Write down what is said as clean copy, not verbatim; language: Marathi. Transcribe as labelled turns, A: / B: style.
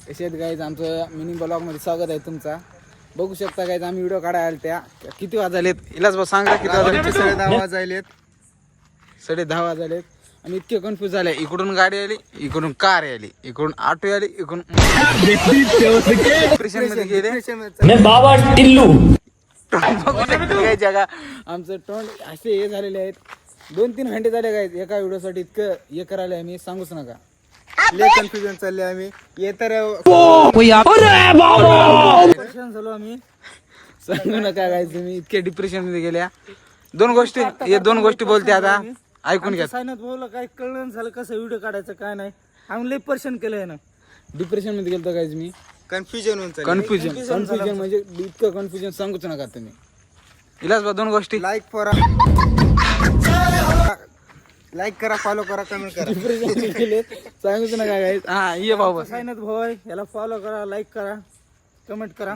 A: कशात गाईज आमचं मिनी ब्लॉगमध्ये स्वागत आहे तुमचा. बघू शकता गाईज आम्ही व्हिडिओ काढायला त्या किती वाजलेत इलाज बस सांगा किती वाजले.
B: 10:30 वाजलेत.
A: 10:30 वाजलेत आणि इतके कन्फ्यूज झाले. इकडून गाडी आली, इकडून कार आली, इकडून ऑटो आली, इकडून डिप्रेशन मध्ये गेले.
C: बाबा टिल्लू
A: जगा आमचं तोंड असे हे झालेले आहेत. 2-3 घंटे झाले गाईज एका व्हिडिओसाठी इतकं हे करायला आम्ही सांगूच नका.
B: लय कन्फ्युजन चालले आम्ही. ये तर
A: परेशान झालो आम्ही, सांगू नका गाईज. तुम्ही इतके डिप्रेशन मध्ये गेल्या. दोन गोष्टी बोलते आता ऐकून घ्या.
D: सायनात बोललं काय कळलं झालं कसं व्हिडिओ काढायचं काय नाही. आम्ही लय परेशान केलंय ना.
A: डिप्रेशन मध्ये गेलतो गाईज मी.
B: कन्फ्युजन होऊन चालले.
A: कन्फ्युजन म्हणजे इतकं कन्फ्युजन सांगूच नका तुम्ही. इलाज बा 2 गोष्टी.
B: लाईक करा, फॉलो करा, कमेंट करा.
A: डिप्रेशन गेले सांगूच नका गाईज. हा ये बाबा
D: सायनात भाऊ आहे, याला फॉलो करा, लाईक करा, कमेंट करा.